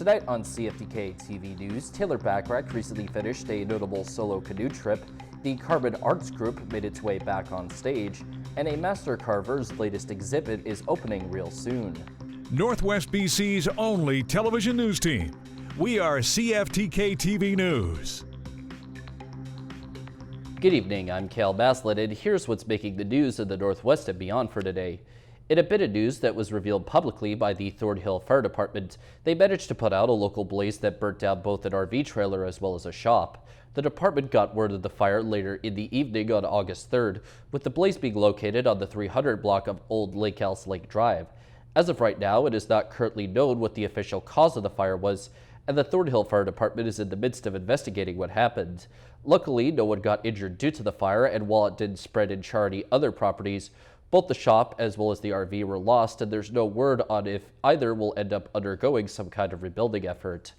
Tonight on CFTK-TV News, Taylor Backrack recently finished a notable solo canoe trip, the Carbon Arts Group made its way back on stage, and a master carver's latest exhibit is opening real soon. Northwest BC's only television news team. We are CFTK-TV News. Good evening, I'm Cale Maslin, and here's what's making the news in the Northwest and beyond for today. In a bit of news that was revealed publicly by the Thornhill Fire Department, they managed to put out a local blaze that burnt down both an RV trailer as well as a shop. The department got word of the fire later in the evening on August 3rd, with the blaze being located on the 300 block of Old Lake House Lake Drive. As of right now, it is not currently known what the official cause of the fire was, and the Thornhill Fire Department is in the midst of investigating what happened. Luckily, no one got injured due to the fire, and while it didn't spread and char any other properties, both the shop as well as the RV were lost, and there's no word on if either will end up undergoing some kind of rebuilding effort.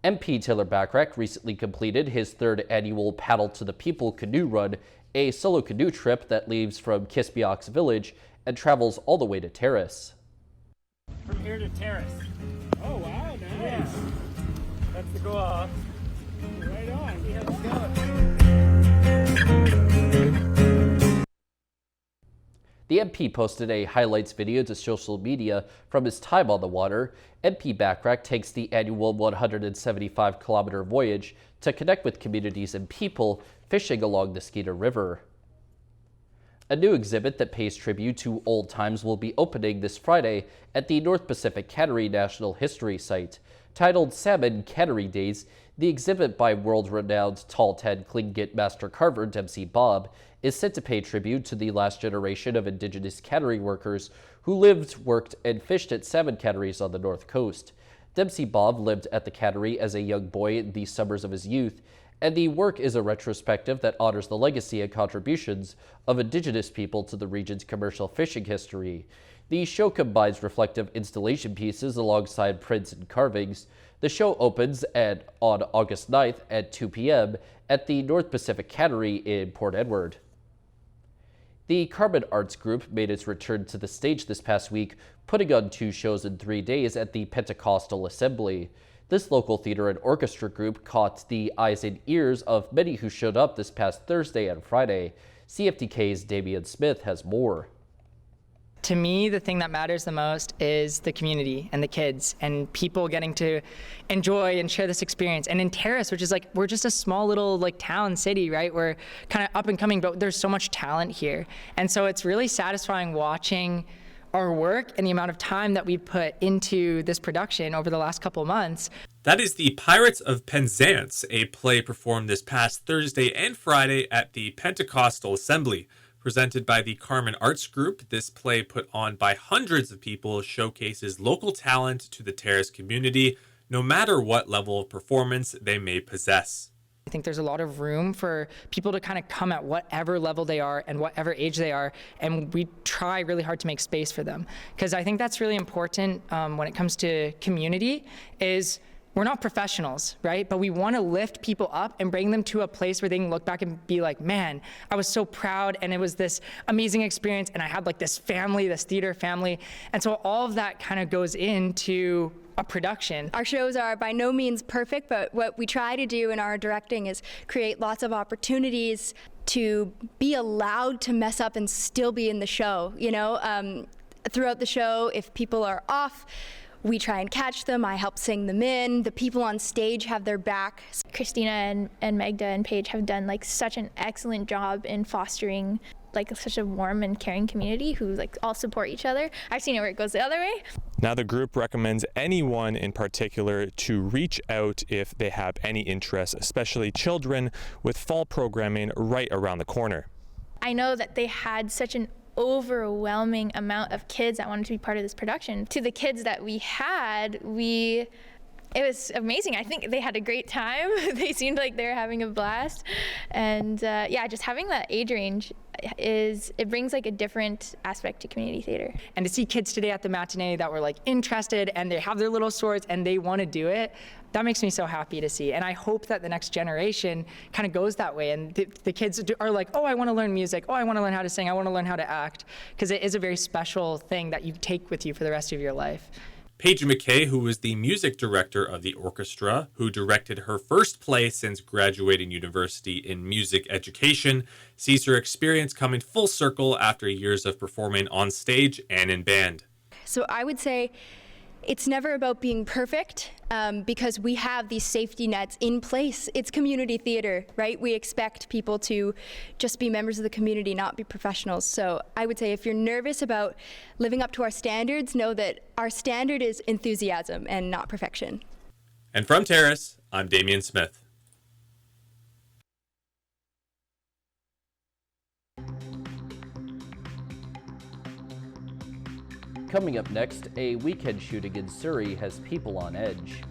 MP Taylor Backrack recently completed his third annual Paddle to the People canoe run, a solo canoe trip that leaves from Kispiox Village and travels all the way to Terrace. From here to Terrace. Oh wow, nice. Yeah. That's the go off. Right on. See how it's going. The MP posted a highlights video to social media from his time on the water. MP Backrack takes the annual 175-kilometer voyage to connect with communities and people fishing along the Skeeter River. A new exhibit that pays tribute to old times will be opening this Friday at the North Pacific Cannery National History Site. Titled Salmon Cannery Days, the exhibit by world-renowned Tall Ten Tlingit master carver Dempsey Bob is set to pay tribute to the last generation of Indigenous cannery workers who lived, worked, and fished at salmon canneries on the North Coast. Dempsey Bob lived at the cannery as a young boy in the summers of his youth, and the work is a retrospective that honors the legacy and contributions of Indigenous people to the region's commercial fishing history. The show combines reflective installation pieces alongside prints and carvings. The show opens on August 9th at 2 p.m. at the North Pacific Cannery in Port Edward. The Carbon Arts Group made its return to the stage this past week, putting on 2 shows in 3 days at the Pentecostal Assembly. This local theater and orchestra group caught the eyes and ears of many who showed up this past Thursday and Friday. CFTK's Damian Smith has more. To me, the thing that matters the most is the community and the kids and people getting to enjoy and share this experience. And in Terrace, which is like, we're just a small little like town city, right? We're kind of up and coming, but there's so much talent here. And so it's really satisfying watching our work and the amount of time that we put into this production over the last couple of months. That is the Pirates of Penzance, a play performed this past Thursday and Friday at the Pentecostal Assembly. Presented by the Carbon Arts Group, this play put on by hundreds of people showcases local talent to the Terrace community, no matter what level of performance they may possess. I think there's a lot of room for people to kind of come at whatever level they are and whatever age they are, and we try really hard to make space for them. Because I think that's really important when it comes to community is we're not professionals, right? But we want to lift people up and bring them to a place where they can look back and be like, man, I was so proud and it was this amazing experience and I had like this family, this theater family. And so all of that kind of goes into a production. Our shows are by no means perfect, but what we try to do in our directing is create lots of opportunities to be allowed to mess up and still be in the show. You know, throughout the show, if people are off, we try and catch them. I help sing them in. The people on stage have their back. Christina and Magda and Paige have done like such an excellent job in fostering like such a warm and caring community who like all support each other. I've seen it where it goes the other way. Now the group recommends anyone in particular to reach out if they have any interest, especially children, with fall programming right around the corner. I know that they had such an overwhelming amount of kids that wanted to be part of this production. To the kids that we had, it was amazing. I think they had a great time. They seemed like they were having a blast. And yeah, just having that age range it brings like a different aspect to community theater. And to see kids today at the matinee that were like interested and they have their little swords and they want to do it, that makes me so happy to see. And I hope that the next generation kind of goes that way. And the kids are like, oh, I want to learn music. Oh, I want to learn how to sing. I want to learn how to act. Because it is a very special thing that you take with you for the rest of your life. Paige McKay, who was the music director of the orchestra, who directed her first play since graduating university in music education, sees her experience coming full circle after years of performing on stage and in band. So I would say it's never about being perfect because we have these safety nets in place. It's community theater, right? We expect people to just be members of the community, not be professionals. So I would say if you're nervous about living up to our standards, know that our standard is enthusiasm and not perfection. And from Terrace, I'm Damian Smith. Coming up next, a weekend shooting in Surrey has people on edge.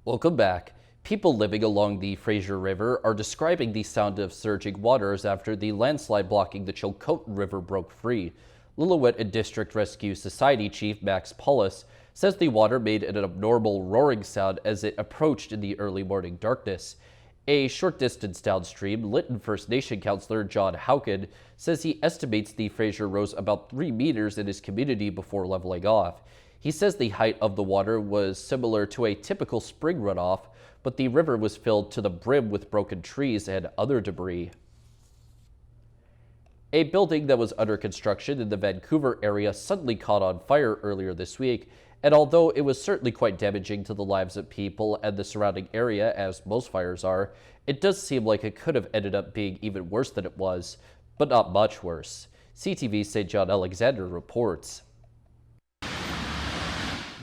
Welcome back. People living along the Fraser River are describing the sound of surging waters after the landslide blocking the Chilcotin River broke free. Lillooet and District Rescue Society Chief Max Paulus says the water made an abnormal roaring sound as it approached in the early morning darkness. A short distance downstream, Lytton First Nation Councillor John Hauken says he estimates the Fraser rose about 3 meters in his community before leveling off. He says the height of the water was similar to a typical spring runoff, but the river was filled to the brim with broken trees and other debris. A building that was under construction in the Vancouver area suddenly caught on fire earlier this week, and although it was certainly quite damaging to the lives of people and the surrounding area, as most fires are, it does seem like it could have ended up being even worse than it was, but not much worse. CTV's St. John Alexander reports.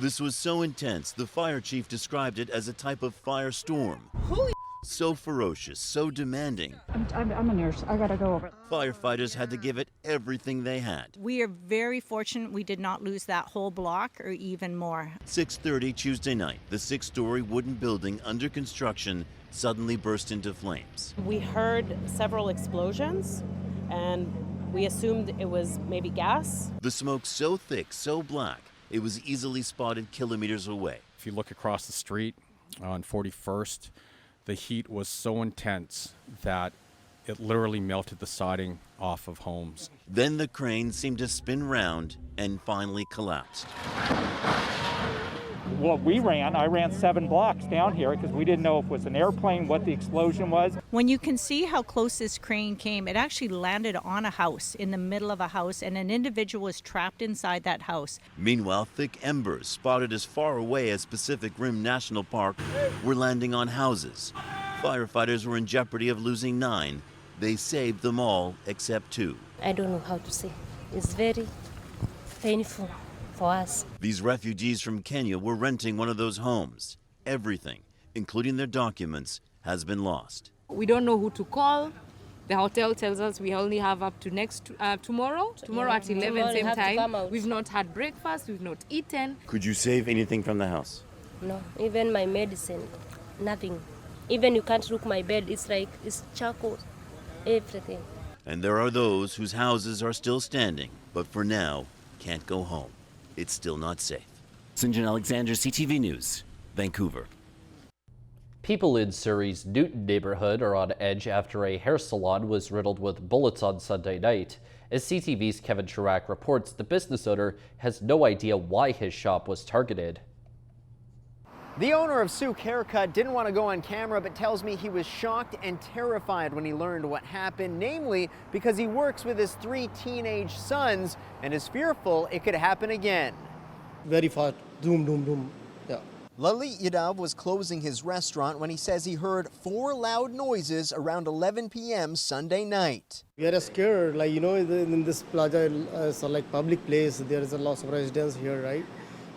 This was so intense, the fire chief described it as a type of firestorm. Holy! So ferocious, so demanding. I'm a nurse. I gotta go over. Firefighters had to give it everything they had. We are very fortunate we did not lose that whole block or even more. 6:30 Tuesday night, the 6-story wooden building under construction suddenly burst into flames. We heard several explosions and we assumed it was maybe gas. The smoke so thick, so black, it was easily spotted kilometers away. If you look across the street on 41st, the heat was so intense that it literally melted the siding off of homes. Then the crane seemed to spin round and finally collapsed. Well, I ran 7 blocks down here because we didn't know if it was an airplane, what the explosion was. When you can see how close this crane came, it actually landed on a house, in the middle of a house, and an individual was trapped inside that house. Meanwhile, thick embers spotted as far away as Pacific Rim National Park were landing on houses. Firefighters were in jeopardy of losing 9. They saved them all except 2. I don't know how to say. It's very painful for us. These refugees from Kenya were renting one of those homes. Everything, including their documents, has been lost. We don't know who to call. The hotel tells us we only have up to tomorrow. Tomorrow at 11, same time. We've not had breakfast, we've not eaten. Could you save anything from the house? No, even my medicine, nothing. Even you can't look my bed, it's like it's charcoal, everything. And there are those whose houses are still standing, but for now, can't go home. It's still not safe. St. John Alexander, CTV News, Vancouver. People in Surrey's Newton neighborhood are on edge after a hair salon was riddled with bullets on Sunday night. As CTV's Kevin Chirac reports, the business owner has no idea why his shop was targeted. The owner of Souk Haircut didn't want to go on camera, but tells me he was shocked and terrified when he learned what happened, namely because he works with his 3 teenage sons and is fearful it could happen again. Very fast, doom, doom, doom. Yeah. Lalit Yadav was closing his restaurant when he says he heard 4 loud noises around 11 p.m. Sunday night. We are scared, like, in this plaza, like public place, there is a lot of residents here, right?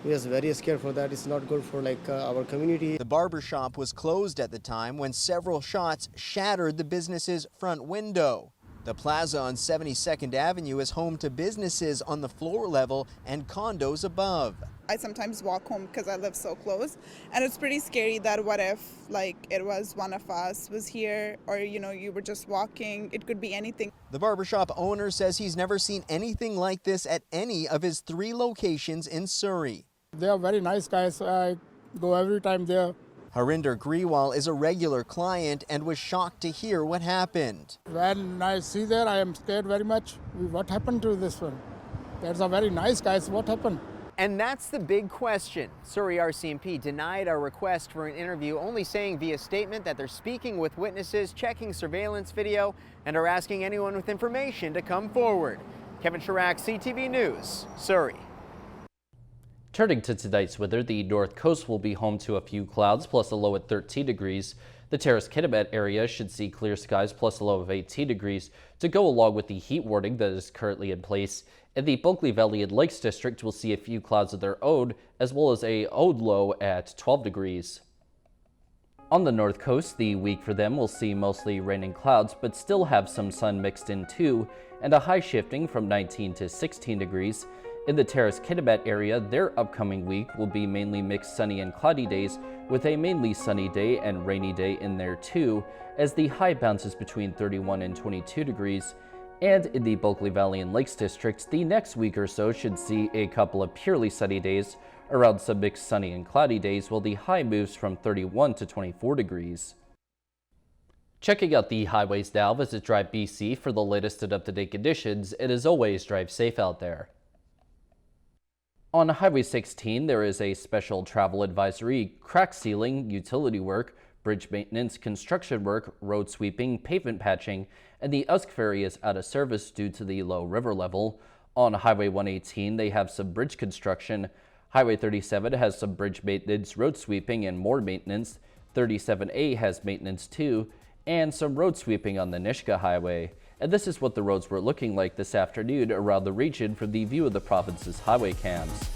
We are very scared for that. It's not good for our community. The barber shop was closed at the time when several shots shattered the business's front window. The plaza on 72nd Avenue is home to businesses on the floor level and condos above. I sometimes walk home because I live so close, and it's pretty scary that what if it was one of us was here, or you were just walking. It could be anything. The barbershop owner says he's never seen anything like this at any of his 3 locations in Surrey. They are very nice guys. I go every time there. Harinder Griwal is a regular client and was shocked to hear what happened. When I see that, I am scared very much. What happened to this one? That's a very nice, guys. What happened? And that's the big question. Surrey RCMP denied our request for an interview, only saying via statement that they're speaking with witnesses, checking surveillance video, and are asking anyone with information to come forward. Kevin Chirac, CTV News, Surrey. Turning to tonight's weather, the north coast will be home to a few clouds plus a low at 13 degrees. The Terrace-Kitimat area should see clear skies plus a low of 18 degrees to go along with the heat warning that is currently in place. And the Bulkley Valley and Lakes District will see a few clouds of their own, as well as a own low at 12 degrees. On the north coast, the week for them will see mostly rain and clouds, but still have some sun mixed in too, and a high shifting from 19 to 16 degrees. In the Terrace-Kitimat area, their upcoming week will be mainly mixed sunny and cloudy days, with a mainly sunny day and rainy day in there too, as the high bounces between 31 and 22 degrees. And in the Bulkley Valley and Lakes District, the next week or so should see a couple of purely sunny days, around some mixed sunny and cloudy days, while the high moves from 31 to 24 degrees. Checking out the highways now, visit Drive BC for the latest and up-to-date conditions, and as always, drive safe out there. On Highway 16, there is a special travel advisory: crack sealing, utility work, bridge maintenance, construction work, road sweeping, pavement patching, and the Usk Ferry is out of service due to the low river level. On Highway 118, they have some bridge construction. Highway 37 has some bridge maintenance, road sweeping, and more maintenance. 37A has maintenance too, and some road sweeping on the Nishka Highway. And this is what the roads were looking like this afternoon around the region from the View of the Province's highway cams.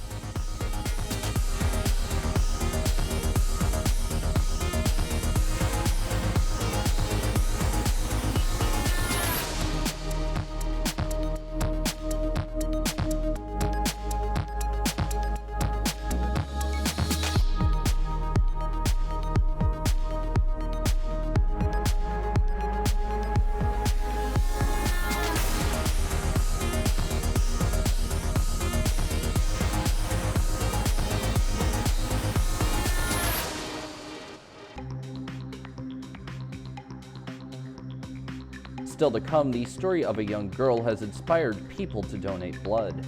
Still to come, the story of a young girl has inspired people to donate blood.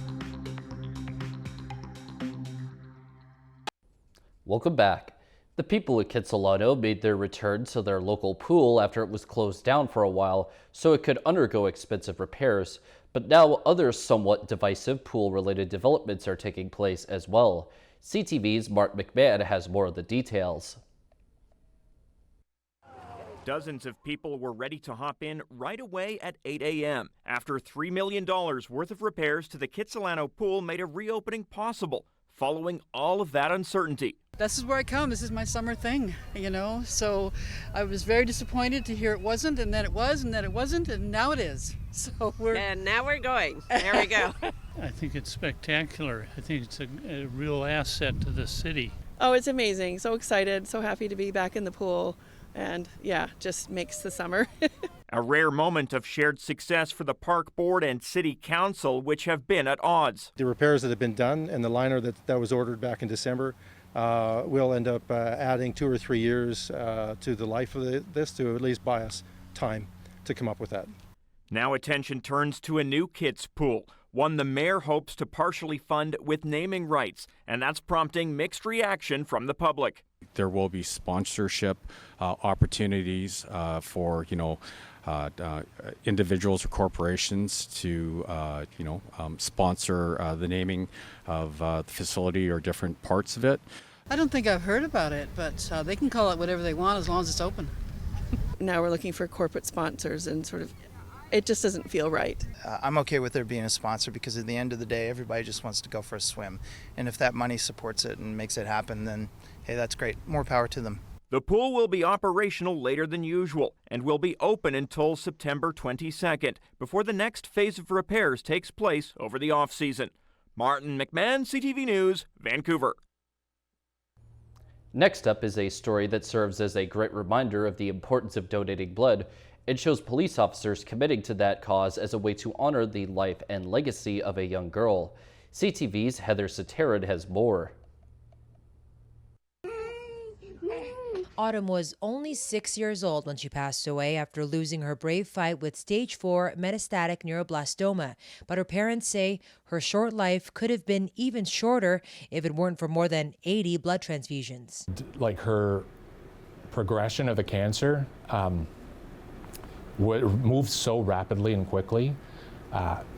Welcome back. The people at Kitsilano made their return to their local pool after it was closed down for a while so it could undergo expensive repairs. But now other somewhat divisive pool-related developments are taking place as well. CTV's Mark McMahon has more of the details. Dozens of people were ready to hop in right away at 8 a.m. after $3 million worth of repairs to the Kitsilano pool made a reopening possible, following all of that uncertainty. This is where I come. This is my summer thing, you know, so I was very disappointed to hear it wasn't, and then it was, and then it wasn't, and now it is. So And now we're going. There we go. I think it's spectacular. I think it's a real asset to the city. Oh, it's amazing. So excited, so happy to be back in the pool. And yeah, just makes the summer. A rare moment of shared success for the park board and city council, which have been at odds. The repairs that have been done and the liner that was ordered back in December will end up adding 2 or 3 years to the life of this, to at least buy us time to come up with that. Now attention turns to a new kids pool, one the mayor hopes to partially fund with naming rights, and that's prompting mixed reaction from the public. There will be sponsorship opportunities for, individuals or corporations to, sponsor the naming of the facility or different parts of it. I don't think I've heard about it, but they can call it whatever they want as long as it's open. Now we're looking for corporate sponsors and sort of, it just doesn't feel right. I'm okay with there being a sponsor because at the end of the day, everybody just wants to go for a swim. And if that money supports it and makes it happen, then hey, that's great. More power to them. The pool will be operational later than usual and will be open until September 22nd before the next phase of repairs takes place over the off-season. Martin McMahon, CTV News, Vancouver. Next up is a story that serves as a great reminder of the importance of donating blood. It shows police officers committing to that cause as a way to honor the life and legacy of a young girl. CTV's Heather Sataran has more. Autumn was only 6 years old when she passed away after losing her brave fight with stage 4 metastatic neuroblastoma. But her parents say her short life could have been even shorter if it weren't for more than 80 blood transfusions. Like her progression of the cancer moved so rapidly and quickly.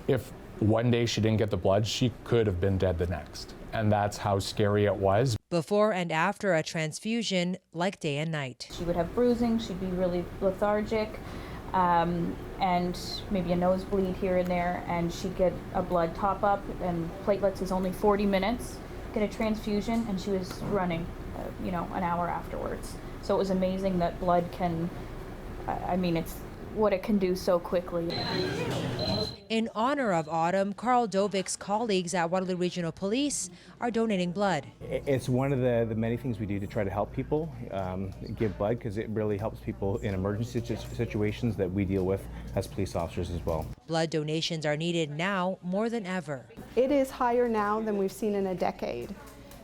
If one day she didn't get the blood, she could have been dead the next. And that's how scary it was. Before and after a transfusion, like day and night. She would have bruising, she'd be really lethargic, and maybe a nosebleed here and there, and she'd get a blood top up, and platelets is only 40 minutes, get a transfusion, and she was running, an hour afterwards. So it was amazing that blood can, it's what it can do so quickly. In honor of Autumn, Carl Dovik's colleagues at Waterloo Regional Police are donating blood. It's one of the many things we do to try to help people give blood, because it really helps people in emergency situations that we deal with as police officers as well. Blood donations are needed now more than ever. It is higher now than we've seen in a decade.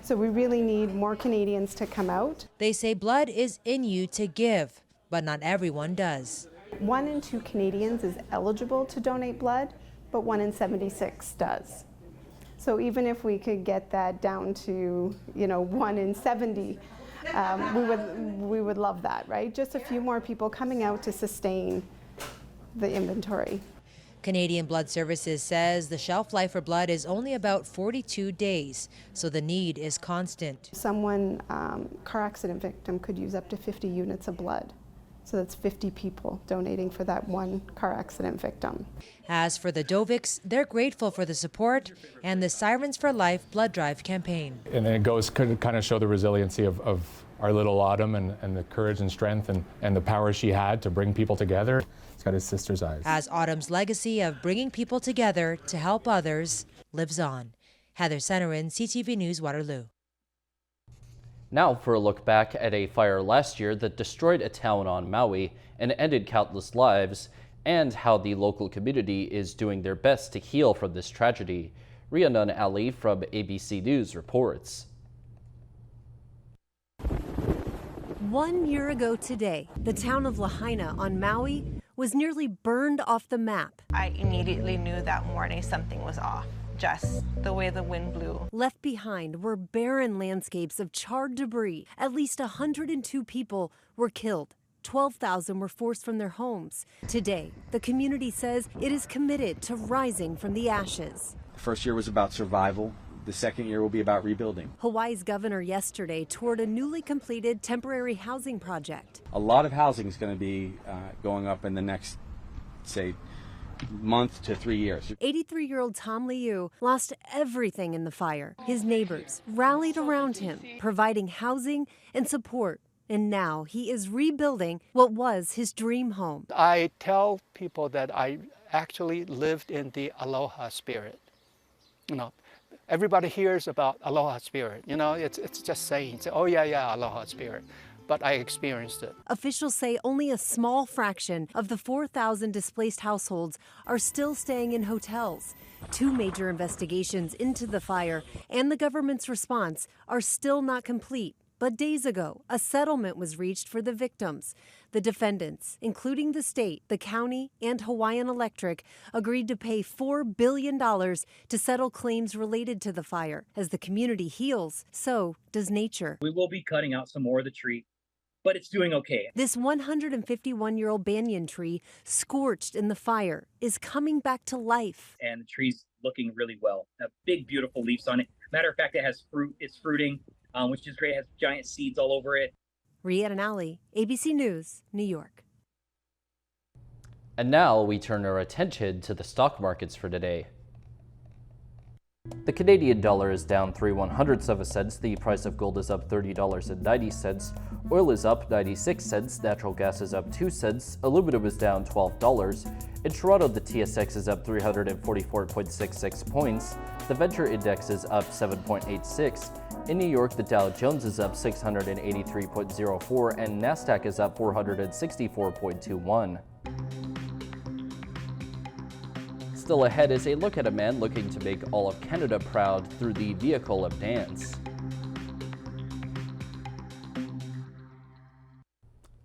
So we really need more Canadians to come out. They say blood is in you to give, but not everyone does. 1 in 2 Canadians is eligible to donate blood, but 1 in 76 does. So even if we could get that down to, 1 in 70, we would love that, right? Just a few more people coming out to sustain the inventory. Canadian Blood Services says the shelf life for blood is only about 42 days, so the need is constant. Someone, car accident victim, could use up to 50 units of blood. So that's 50 people donating for that one car accident victim. As for the Doviks, they're grateful for the support and the Sirens for Life blood drive campaign. And then it goes to kind of show the resiliency of our little Autumn and the courage and strength and the power she had to bring people together. It's got his sister's eyes. As Autumn's legacy of bringing people together to help others lives on. Heather Senerin, CTV News, Waterloo. Now for a look back at a fire last year that destroyed a town on Maui and ended countless lives, and how the local community is doing their best to heal from this tragedy. Rhiannon Ali from ABC News reports. 1 year ago today, the town of Lahaina on Maui was nearly burned off the map. I immediately knew that morning something was off. Just the way the wind blew. Left behind were barren landscapes of charred debris. At least 102 people were killed. 12,000 were forced from their homes. Today, the community says it is committed to rising from the ashes. The first year was about survival. The second year will be about rebuilding. Hawaii's governor yesterday toured a newly completed temporary housing project. A lot of housing is going to be going up in the next, say, month to 3 years. 83-year-old Tom Liu lost everything in the fire. His neighbors rallied around him, providing housing and support. And now he is rebuilding what was his dream home. I tell people that I actually lived in the aloha spirit. Everybody hears about aloha spirit. It's just saying, oh yeah, aloha spirit. But I experienced it. Officials say only a small fraction of the 4,000 displaced households are still staying in hotels. 2 major investigations into the fire and the government's response are still not complete. But days ago, a settlement was reached for the victims. The defendants, including the state, the county, and Hawaiian Electric, agreed to pay $4 billion to settle claims related to the fire. As the community heals, so does nature. We will be cutting out some more of the tree, but it's doing okay. This 151-year-old banyan tree, scorched in the fire, is coming back to life. And the tree's looking really well. Big, beautiful leaves on it. Matter of fact, it has fruit. It's fruiting, which is great. It has giant seeds all over it. Rhiannon Ali, ABC News, New York. And now we turn our attention to the stock markets for today. The Canadian dollar is down 3/100ths of a cent. The price of gold is up $30.90. Oil is up 96 cents. Natural gas is up 2 cents. Aluminum is down $12. In Toronto, the TSX is up 344.66 points. The Venture Index is up 7.86. In New York, the Dow Jones is up 683.04 and Nasdaq is up 464.21. Still ahead is a look at a man looking to make all of Canada proud through the vehicle of dance.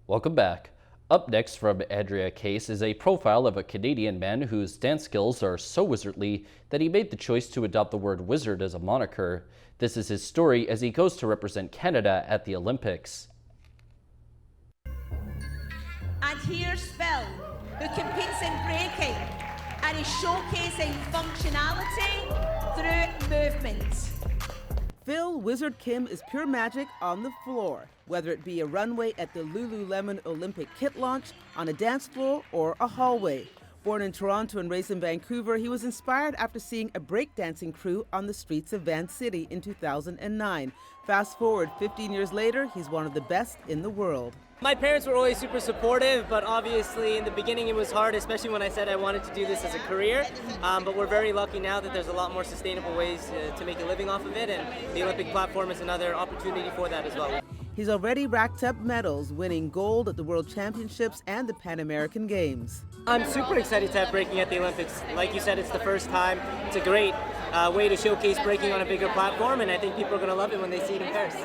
Welcome back. Up next from Andrea Case is a profile of a Canadian man whose dance skills are so wizardly that he made the choice to adopt the word wizard as a moniker. This is his story as he goes to represent Canada at the Olympics. And here's Phil, who competes in breaking and is showcasing functionality through movement. Phil Wizard Kim is pure magic on the floor, whether it be a runway at the Lululemon Olympic kit launch, on a dance floor, or a hallway. Born in Toronto and raised in Vancouver, he was inspired after seeing a breakdancing crew on the streets of Van City in 2009. Fast forward 15 years later, he's one of the best in the world. My parents were always super supportive, but obviously in the beginning it was hard, especially when I said I wanted to do this as a career. But we're very lucky now that there's a lot more sustainable ways to make a living off of it, and the Olympic platform is another opportunity for that as well. He's already racked up medals, winning gold at the World Championships and the Pan American Games. I'm super excited to have breaking at the Olympics. Like you said, it's the first time. It's a great way to showcase breaking on a bigger platform, and I think people are going to love it when they see it in Paris.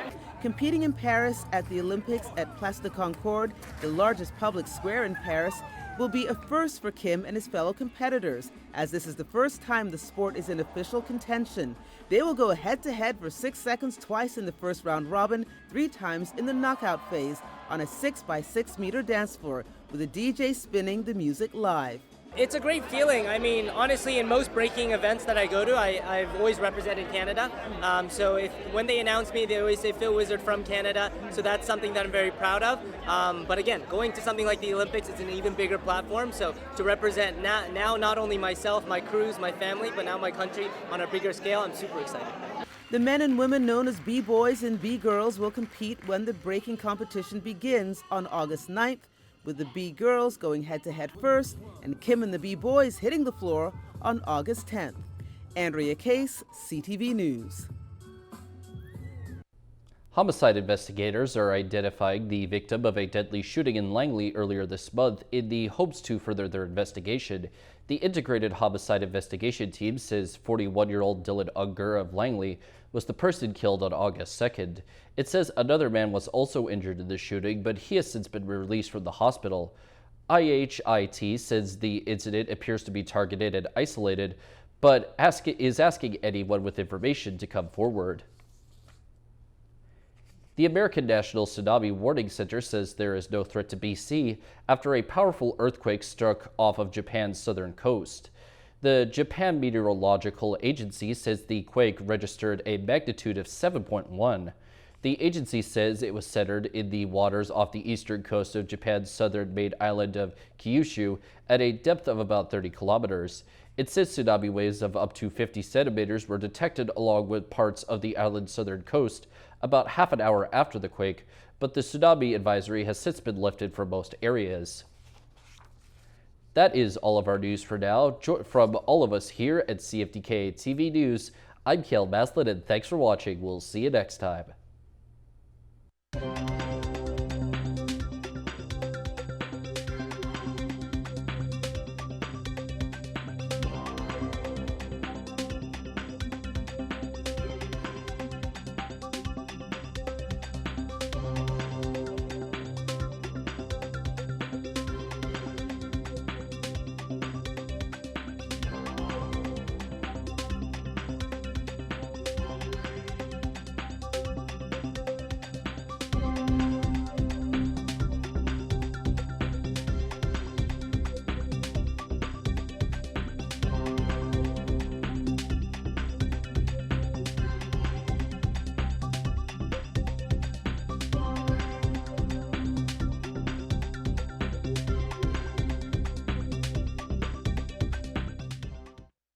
Competing in Paris at the Olympics at Place de Concorde, the largest public square in Paris, will be a first for Kim and his fellow competitors, as this is the first time the sport is in official contention. They will go head-to-head for 6 seconds twice in the first round robin, 3 times in the knockout phase, on a 6x6 meter dance floor, with a DJ spinning the music live. It's a great feeling. I mean, honestly, in most breaking events that I go to, I've always represented Canada. So when they announce me, they always say Phil Wizard from Canada. So that's something that I'm very proud of. But again, going to something like the Olympics, it's an even bigger platform. So to represent now not only myself, my crews, my family, but now my country on a bigger scale, I'm super excited. The men and women known as B-Boys and B-Girls will compete when the breaking competition begins on August 9th, with the B-Girls going head-to-head first and Kim and the B-Boys hitting the floor on August 10th. Andrea Case, CTV News. Homicide investigators are identifying the victim of a deadly shooting in Langley earlier this month in the hopes to further their investigation. The Integrated Homicide Investigation Team says 41-year-old Dylan Unger of Langley was the person killed on August 2nd. It says another man was also injured in the shooting, but he has since been released from the hospital. IHIT says the incident appears to be targeted and isolated, but is asking anyone with information to come forward. The American National Tsunami Warning Center says there is no threat to BC after a powerful earthquake struck off of Japan's southern coast. The Japan Meteorological Agency says the quake registered a magnitude of 7.1. The agency says it was centered in the waters off the eastern coast of Japan's southern-made island of Kyushu at a depth of about 30 kilometers. It says tsunami waves of up to 50 centimeters were detected along with parts of the island's southern coast about half an hour after the quake, but the tsunami advisory has since been lifted for most areas. That is all of our news for now. From all of us here at CFTK-TV News, I'm Cale Maslin, and thanks for watching. We'll see you next time.